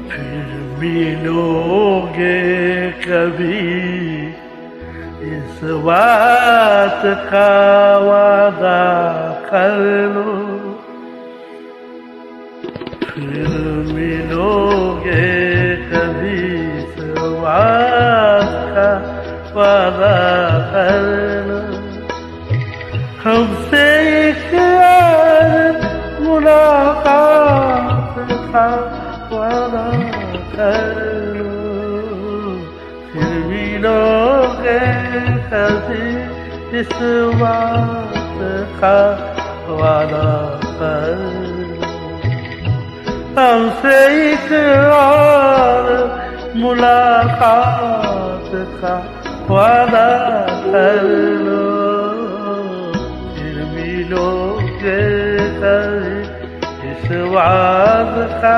फिर मिलोगे कभी, इस बात का वादा कर लो। फिर मिलोगे कभी, इस बात का वादा कर लो। हमसे एक यार मुलाकात का वादा कर लो। फिर मिलोगे कभी, इस बात का वादा कर लो। हमसे एक और मुलाकात का वादा कर लो। फिर मिलोगे कभी, इस वादा का